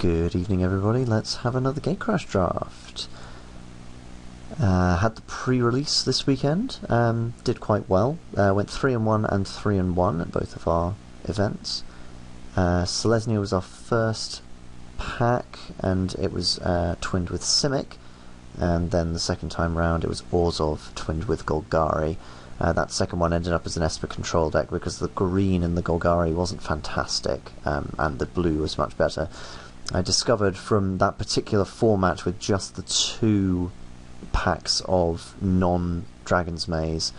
Good evening, everybody. Let's have another Gatecrash draft. Had the pre-release this weekend. Did quite well. Went 3-1 and 3-1 at both of our events. Selesnya was our first pack, and it was twinned with Simic. And then the second time round, it was Orzhov twinned with Golgari. That second one ended up as an Esper control deck because the green in the Golgari wasn't fantastic, and the blue was much better. I discovered from that particular format with just the two packs of non-Dragon's Maze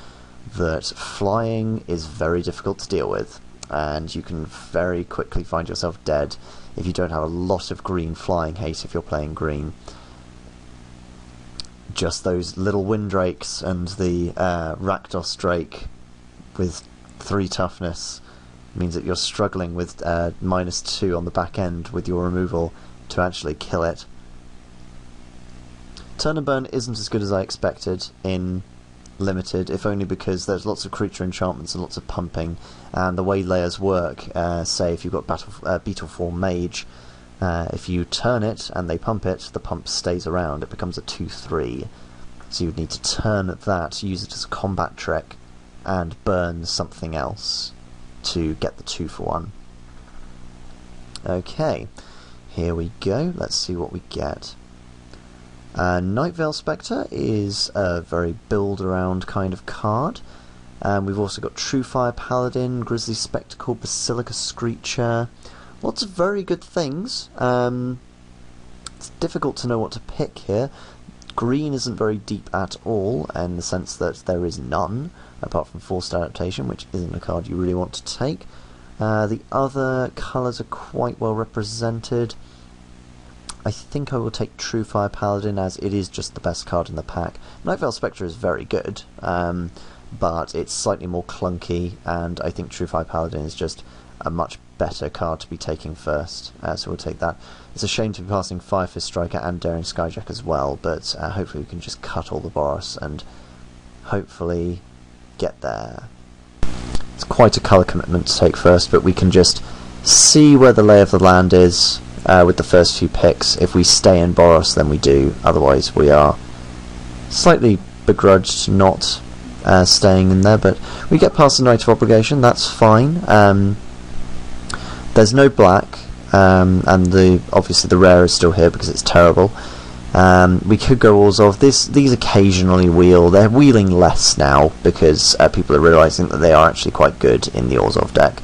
that flying is very difficult to deal with, and you can very quickly find yourself dead if you don't have a lot of green flying hate if you're playing green. Just those little Windrakes and the Rakdos Drake with 3 toughness means that you're struggling with -2 on the back end with your removal to actually kill it. Turn and Burn isn't as good as I expected in Limited, if only because there's lots of creature enchantments and lots of pumping, and the way layers work, say if you've got Beetleform Mage, if you turn it and they pump it, the pump stays around. It becomes a 2/3. So you would need to turn that, use it as a combat trick, and burn something else to get the 2-for-1. Okay, here we go. Let's see what we get. Nightveil Spectre is a very build-around kind of card. We've also got Truefire Paladin, Grizzly Spectacle, Basilica Screecher. Lots of very good things. It's difficult to know what to pick here. Green isn't very deep at all, in the sense that there is none, apart from Forced Adaptation, which isn't a card you really want to take. The other colours are quite well represented. I think I will take Truefire Paladin, as it is just the best card in the pack. Nightveil Spectre is very good, but it's slightly more clunky, and I think Truefire Paladin is just a much better card to be taking first, so we'll take that. It's a shame to be passing Firefist Striker and Daring Skyjack as well, but hopefully we can just cut all the Boros and hopefully get there. It's quite a colour commitment to take first, but we can just see where the lay of the land is with the first few picks. If we stay in Boros, then we do. Otherwise we are slightly begrudged not staying in there, but we get past the Night of Obligation. That's fine. There's no black, and obviously the rare is still here because it's terrible. We could go Orzhov. These occasionally wheel. They're wheeling less now because people are realising that they are actually quite good in the Orzhov deck.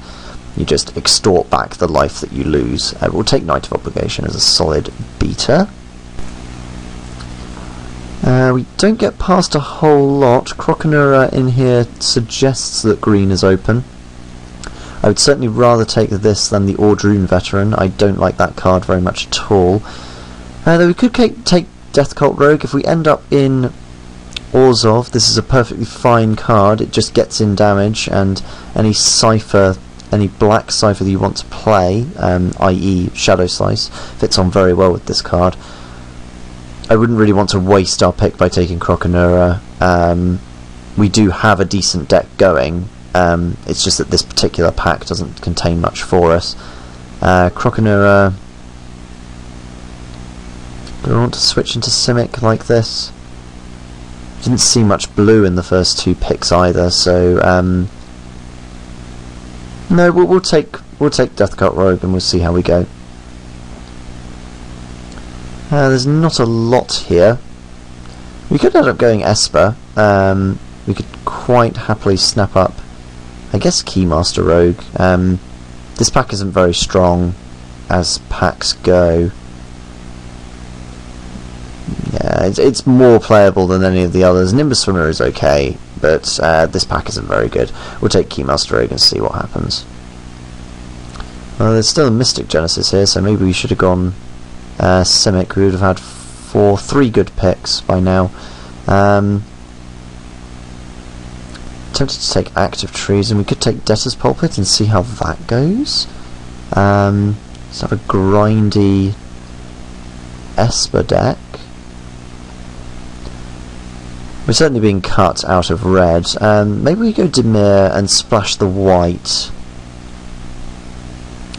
You just extort back the life that you lose. We'll take Night of Obligation as a solid beater. We don't get past a whole lot. Croconura in here suggests that green is open. I would certainly rather take this than the Ordrune Veteran. I don't like that card very much at all. Though we could take Death Cult Rogue. If we end up in Orzhov, this is a perfectly fine card. It just gets in damage, and any cipher, any black cipher that you want to play, i.e. Shadow Slice, fits on very well with this card. I wouldn't really want to waste our pick by taking Croconura. We do have a decent deck going. It's just that this particular pack doesn't contain much for us. Croconura. Do I want to switch into Simic like this? Didn't see much blue in the first 2 picks either, so no, we'll take Death Cult Rogue and we'll see how we go. There's not a lot here. We could end up going Esper. We could quite happily snap up, I guess, Keymaster Rogue. This pack isn't very strong as packs go. Yeah, it's more playable than any of the others. Nimbus Swimmer is okay, but this pack isn't very good. We'll take Keymaster Rogue and see what happens. Well, there's still a Mystic Genesis here, so maybe we should have gone Simic. We would have had 3 good picks by now. Tempted to take Active Trees, and we could take Debtor's Pulpit and see how that goes. Let's have a grindy Esper deck. We're certainly being cut out of red. Maybe we go Dimir and splash the white.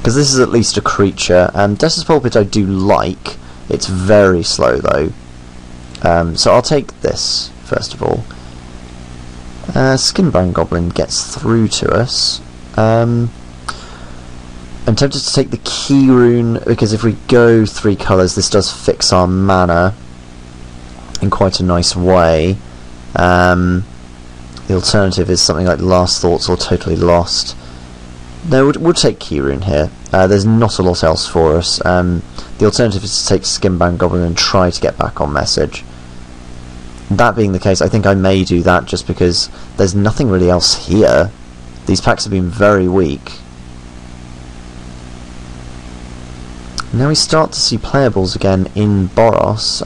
because this is at least a creature. Dessus Pulpit I do like. It's very slow though. So I'll take this first of all. Skinbound Goblin gets through to us. I'm tempted to take the Key Rune, because if we go 3 colours, this does fix our mana in quite a nice way. The alternative is something like Last Thoughts or Totally Lost. No, we'll take Key Rune here. There's not a lot else for us. The alternative is to take Skinbound Goblin and try to get back on message. That being the case, I think I may do that just because there's nothing really else here. These packs have been very weak. Now we start to see playables again in Boros.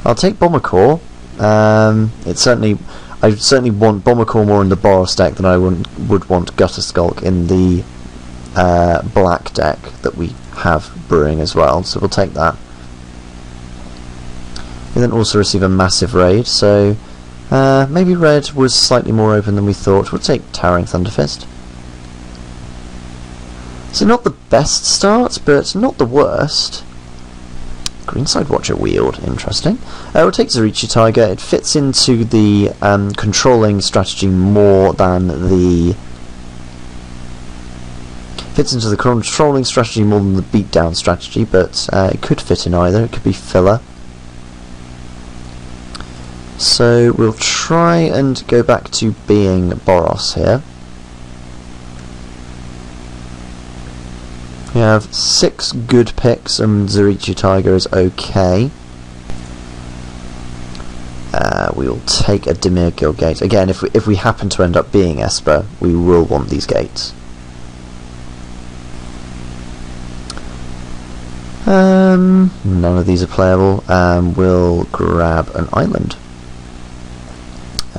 I'll take Bomber Core. I certainly want Bomber Core more in the Boros deck than I would want Gutter Skulk in the black deck that we have brewing as well, so we'll take that. We then also receive a massive raid, so maybe red was slightly more open than we thought. We'll take Towering Thunderfist. So not the best start, but not the worst. Greenside Watcher Wield, interesting. We'll take Zarichi Tiger. It fits into the controlling strategy more than the... Fits into the controlling strategy more than the beatdown strategy, but it could fit in either. It could be filler. So we'll try and go back to being Boros here. We have 6 good picks and Zarichi Tiger is okay. We will take a Dimir Guild Gate. Again, if we happen to end up being Esper, we will want these gates. None of these are playable. We'll grab an island.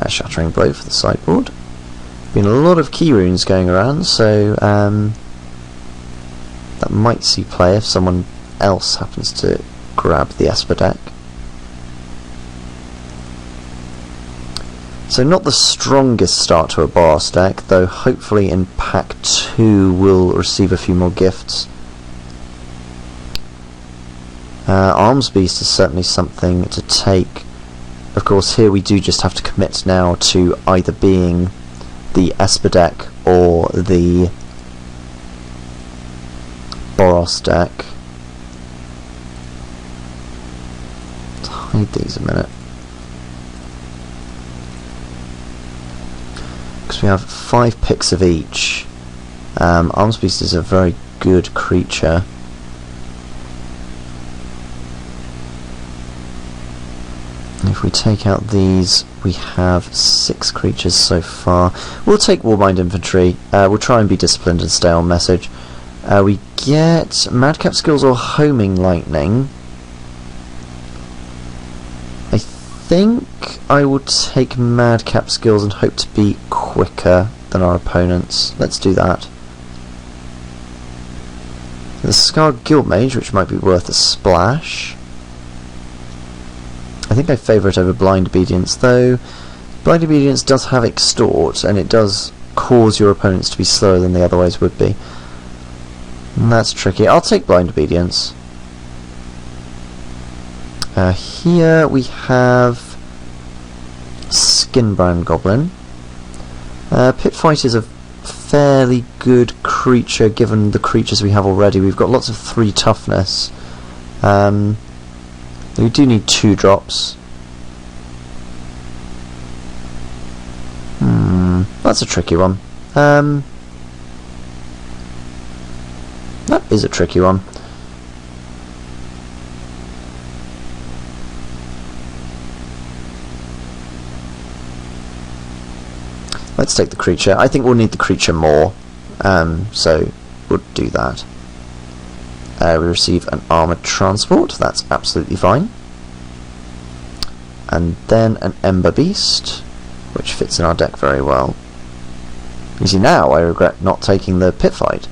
Shattering Blow for the sideboard. Been a lot of key runes going around, so that might see play if someone else happens to grab the Esper deck. So not the strongest start to a Boros deck, though hopefully in pack 2 we'll receive a few more gifts. Arms Beast is certainly something to take. Of course, here we do just have to commit now to either being the Esper deck or the Boros deck. Let's hide these a minute. Because we have 5 picks of each. Arms Beast is a very good creature. If we take out these, we have 6 creatures so far. We'll take Warbind Infantry. We'll try and be disciplined and stay on message. We get Madcap Skills or Homing Lightning. I think I will take Madcap Skills and hope to be quicker than our opponents. Let's do that. The Scarred Guildmage, which might be worth a splash. I think I favour it over Blind Obedience, though Blind Obedience does have Extort, and it does cause your opponents to be slower than they otherwise would be. And that's tricky. I'll take Blind Obedience. Here we have Skinbound Goblin. Pit Fight is a fairly good creature given the creatures we have already. We've got lots of 3 toughness. We do need 2 drops. That's a tricky one. That is a tricky one. Let's take the creature. I think we'll need the creature more, so we'll do that. We receive an Armoured Transport, that's absolutely fine. And then an Ember Beast, which fits in our deck very well. You see, now I regret not taking the Pit Fight.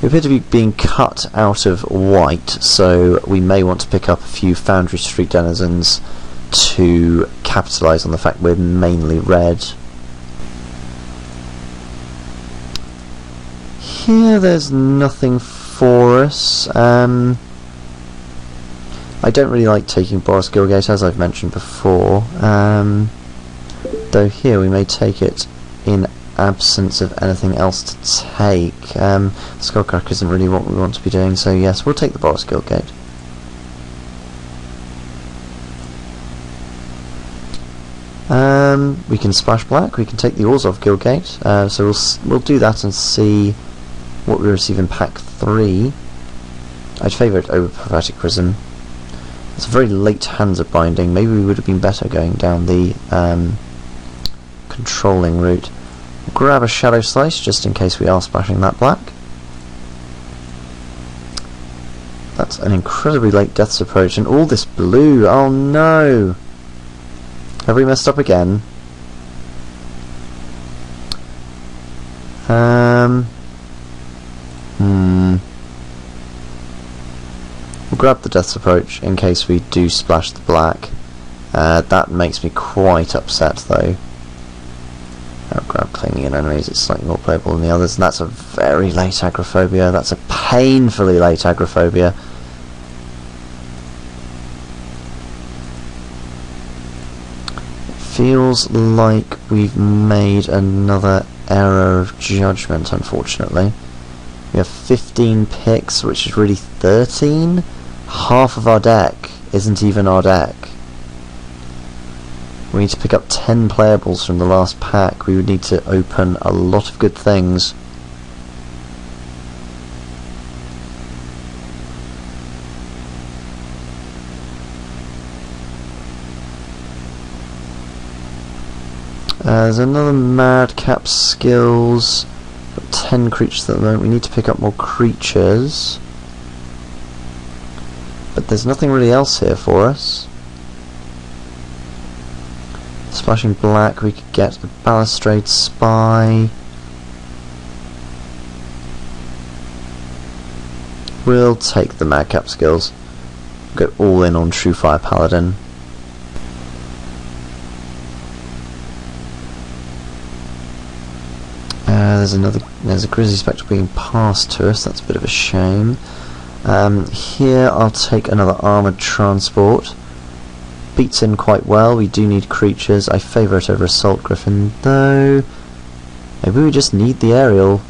We appear to be being cut out of white, so we may want to pick up a few Foundry Street Denizens to capitalise on the fact we're mainly red. Here there's nothing for us. I don't really like taking Boros Gilgate, as I've mentioned before. Though here we may take it in absence of anything else to take. Skullcrack isn't really what we want to be doing, so yes, we'll take the Boros Gilgate. We can splash black, we can take the Orzhov Gilgate, so we'll do that and see what we receive in pack 3. I'd favour it over Prophetic Prism. It's a very late hands of binding. Maybe we would have been better going down the controlling route. Grab a Shadow Slice just in case we are splashing that black. That's an incredibly late Death's Approach, and all this blue. Oh no! Have we messed up again? We'll grab the Death's Approach in case we do splash the black. That makes me quite upset though. I'll grab Clinging in Enemies, it's slightly more playable than the others, and that's a very late Agoraphobia. That's a painfully late Agoraphobia. Feels like we've made another error of judgment, unfortunately. We have 15 picks, which is really 13. Half of our deck isn't even our deck. We need to pick up 10 playables from the last pack. We would need to open a lot of good things. There's another Madcap skills. Got 10 creatures at the moment. We need to pick up more creatures. But there's nothing really else here for us. Splashing black, we could get a Balustrade Spy. We'll take the Madcap skills. Go all in on True Fire Paladin. There's a Grizzly Spectre being passed to us. That's a bit of a shame. Here I'll take another Armoured Transport. Beats in quite well. We do need creatures. I favour it over Assault Griffin though. Maybe we just need the aerial.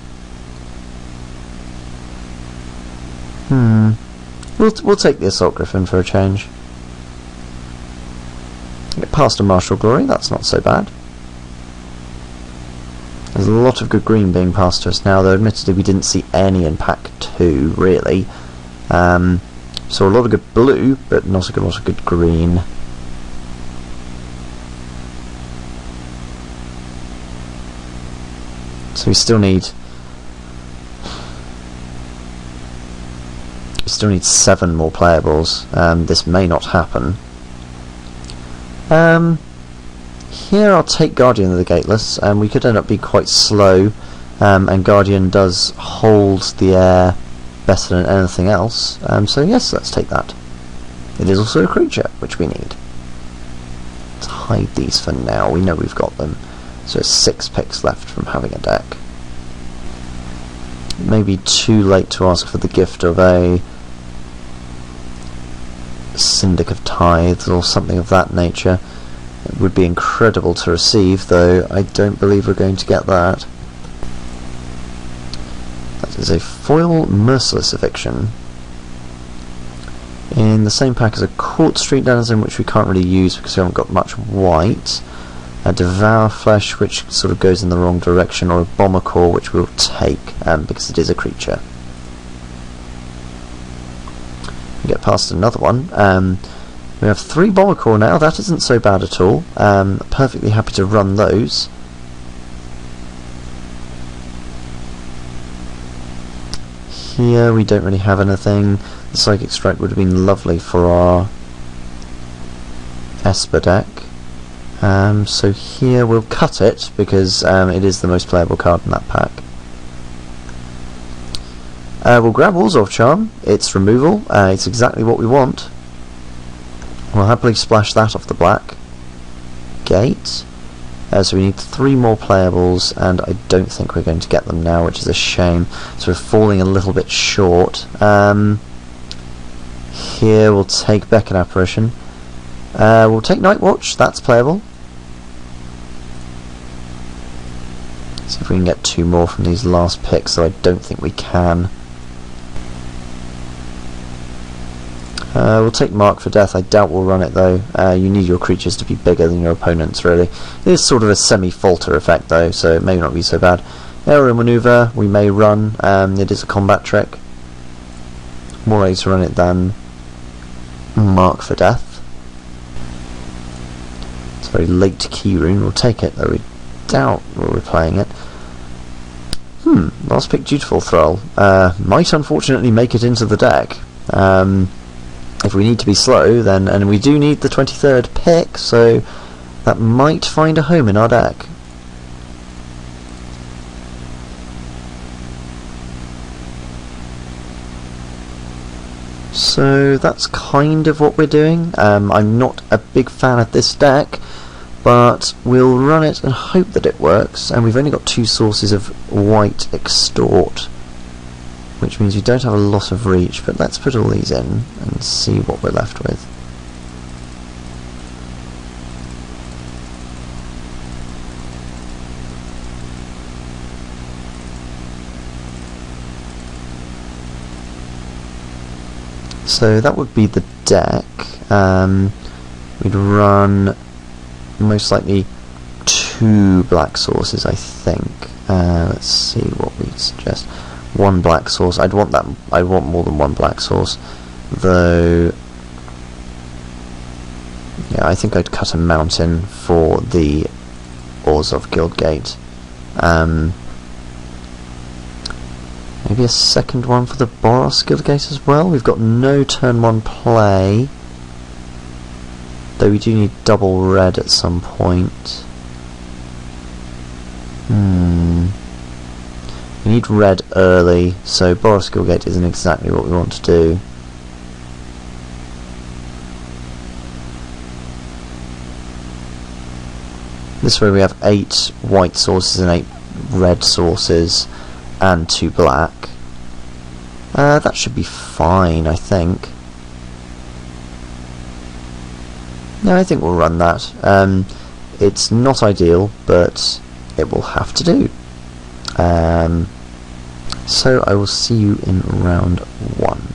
We'll take the Assault Griffin for a change. Get past a Martial Glory. That's not so bad. There's a lot of good green being passed to us now, though admittedly we didn't see any in pack 2, really. Saw a lot of good blue, but not a lot of good green. So we still need 7 more playables. This may not happen. Here I'll take Guardian of the Gateless, and we could end up being quite slow, and Guardian does hold the air better than anything else, so yes, let's take that. It is also a creature, which we need. Let's hide these for now, we know we've got them, so it's 6 picks left from having a deck. It may be too late to ask for the gift of a Syndic of Tithes or something of that nature. It would be incredible to receive, though I don't believe we're going to get that. That is a foil Merciless Eviction. In the same pack as a Court Street Denizen, which we can't really use because we haven't got much white. A Devour Flesh, which sort of goes in the wrong direction, or a Bomber Core, which we'll take because it is a creature. We get past another one. We have 3 Bomber Core now, that isn't so bad at all. Perfectly happy to run those. Here we don't really have anything. The Psychic Strike would have been lovely for our Esper deck. So here we'll cut it because it is the most playable card in that pack. We'll grab Orzhov Charm. It's removal. It's exactly what we want. We'll happily splash that off the black gate. So we need 3 more playables, and I don't think we're going to get them now, which is a shame. So we're falling a little bit short. Here we'll take Beacon Apparition. We'll take Night Watch, that's playable. See if we can get 2 more from these last picks, so I don't think we can. We'll take Mark for Death. I doubt we'll run it though. You need your creatures to be bigger than your opponents, really. It is sort of a semi-falter effect though, so it may not be so bad. Aerial Maneuver, we may run. It is a combat trick. More ways to run it than Mark for Death. It's a very late key rune. We'll take it, though we doubt we'll be playing it. Last pick, Dutiful Thrall. Might unfortunately make it into the deck. If we need to be slow, then, and we do need the 23rd pick, so that might find a home in our deck. So that's kind of what we're doing. I'm not a big fan of this deck, but we'll run it and hope that it works. And we've only got 2 sources of white Extort, which means we don't have a lot of reach, but let's put all these in and see what we're left with. So that would be the deck. We'd run most likely 2 black sources, I think. Let's see what we suggest. 1 black source. I'd want more than 1 black source, though. Yeah, I think I'd cut a mountain for the Orzhov Guildgate. Maybe a second one for the Boros Guildgate as well. We've got no turn 1 play, though we do need double red at some point. We need red early, so Boros Guildgate isn't exactly what we want to do. This way we have 8 white sources and 8 red sources and 2 black. That should be fine, I think. No, I think we'll run that. It's not ideal, but it will have to do. So I will see you in round 1.